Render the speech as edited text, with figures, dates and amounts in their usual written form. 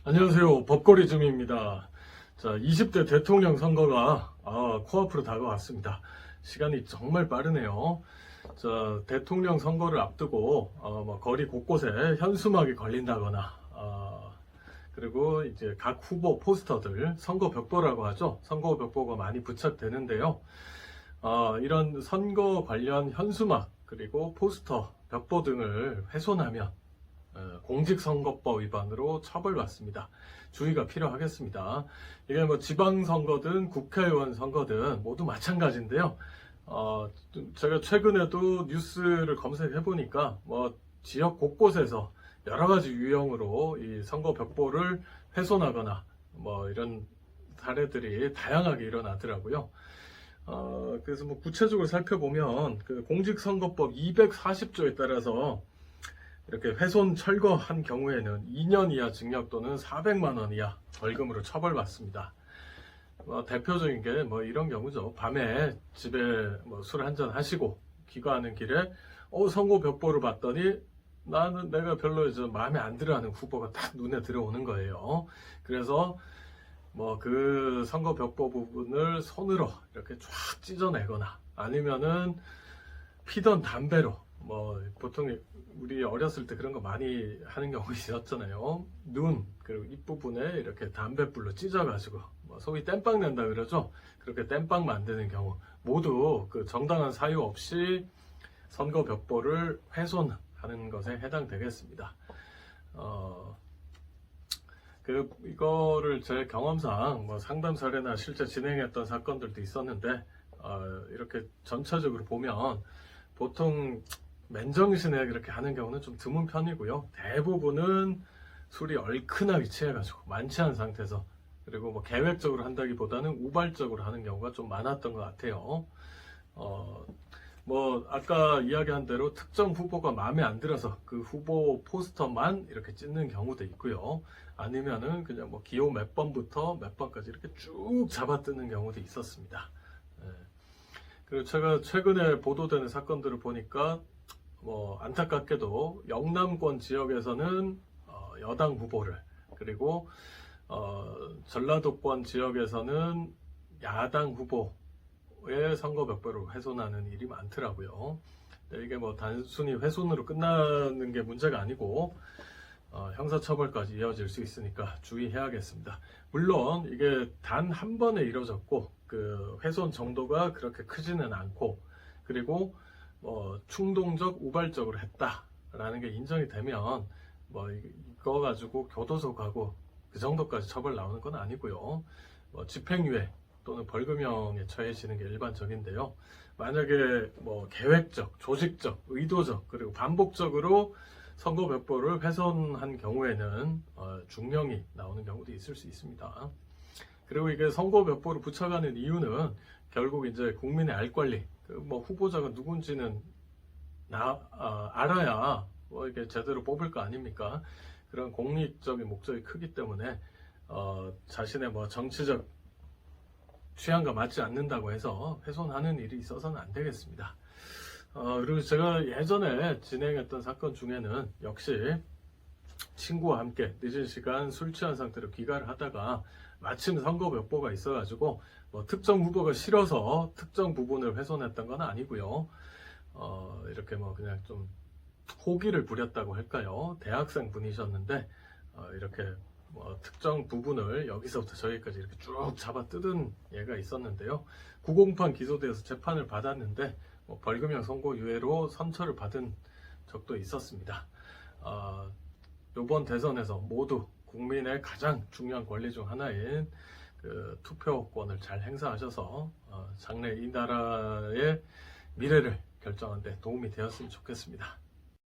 안녕하세요. 법거리즘입니다. 자, 20대 대통령 선거가 코앞으로 다가왔습니다. 시간이 정말 빠르네요. 자, 대통령 선거를 앞두고 거리 곳곳에 현수막이 걸린다거나 그리고 이제 각 후보 포스터들, 선거 벽보라고 하죠. 선거 벽보가 많이 부착되는데요. 이런 선거 관련 현수막 그리고 포스터, 벽보 등을 훼손하면 공직선거법 위반으로 처벌받습니다. 주의가 필요하겠습니다. 이게 뭐 지방선거든 국회의원 선거든 모두 마찬가지인데요. 제가 최근에도 뉴스를 검색해 보니까 뭐 지역 곳곳에서 여러 가지 유형으로 이 선거 벽보를 훼손하거나 뭐 이런 사례들이 다양하게 일어나더라고요. 그래서 뭐 구체적으로 살펴보면 그 공직선거법 240조에 따라서 이렇게 훼손 철거한 경우에는 2년 이하 징역 또는 400만 원 이하 벌금으로 처벌받습니다. 대표적인 게 뭐 이런 경우죠. 밤에 집에 뭐 술 한잔 하시고 귀가하는 길에 선거 벽보를 봤더니 나는 내가 별로 마음에 안 들어하는 후보가 딱 눈에 들어오는 거예요. 그래서 뭐 그 선거 벽보 부분을 손으로 이렇게 쫙 찢어내거나 아니면은 피던 담배로 뭐 보통 우리 어렸을 때 그런 거 많이 하는 경우 있었잖아요. 눈 그리고 입 부분에 이렇게 담뱃불로 찢어가지고 뭐 소위 땜빵 낸다 그러죠. 그렇게 땜빵 만드는 경우 모두 그 정당한 사유 없이 선거 벽보를 훼손하는 것에 해당되겠습니다. 이거를 제 경험상 뭐 상담 사례나 실제 진행했던 사건들도 있었는데 이렇게 전체적으로 보면 보통 맨정신에 그렇게 하는 경우는 좀 드문 편이고요. 대부분은 술이 얼큰하게 취해가지고 만취한 상태에서 그리고 뭐 계획적으로 한다기보다는 우발적으로 하는 경우가 좀 많았던 것 같아요. 뭐 아까 이야기한 대로 특정 후보가 마음에 안 들어서 그 후보 포스터만 이렇게 찢는 경우도 있고요. 아니면은 그냥 뭐 기호 몇 번부터 몇 번까지 이렇게 쭉 잡아뜯는 경우도 있었습니다. 그리고 제가 최근에 보도되는 사건들을 보니까 뭐 안타깝게도 영남권 지역에서는 여당 후보를 그리고 전라도권 지역에서는 야당 후보의 선거 벽보를 훼손하는 일이 많더라고요. 이게 뭐 단순히 훼손으로 끝나는 게 문제가 아니고 형사처벌까지 이어질 수 있으니까 주의해야겠습니다. 물론 이게 단 한 번에 이루어졌고 그 훼손 정도가 그렇게 크지는 않고 그리고 충동적 우발적으로 했다라는 게 인정이 되면 뭐 이거 가지고 교도소 가고 그 정도까지 처벌 나오는 건 아니고요. 집행유예 또는 벌금형에 처해지는 게 일반적인데요. 만약에 뭐 계획적, 조직적, 의도적 그리고 반복적으로 선거 벽보를 훼손한 경우에는 중형이 나오는 경우도 있을 수 있습니다. 그리고 이게 선거 벽보를 부착하는 이유는 결국 이제 국민의 알 권리, 뭐 후보자가 누군지는 알아야 뭐 이게 제대로 뽑을 거 아닙니까? 그런 공익적인 목적이 크기 때문에 자신의 뭐 정치적 취향과 맞지 않는다고 해서 훼손하는 일이 있어서는 안 되겠습니다. 그리고 제가 예전에 진행했던 사건 중에는 역시 친구와 함께 늦은 시간 술 취한 상태로 귀가를 하다가 마침 선거 벽보가 있어가지고 뭐 특정 후보가 싫어서 특정 부분을 훼손했던 건 아니고요. 이렇게 뭐 그냥 좀 호기를 부렸다고 할까요? 대학생 분이셨는데 이렇게 뭐 특정 부분을 여기서부터 저기까지 이렇게 쭉 잡아 뜯은 예가 있었는데요. 구공판 기소돼서 재판을 받았는데 뭐 벌금형 선고유예로 선처를 받은 적도 있었습니다. 이번 대선에서 모두 국민의 가장 중요한 권리 중 하나인 그 투표권을 잘 행사하셔서 장래 이 나라의 미래를 결정하는 데 도움이 되었으면 좋겠습니다.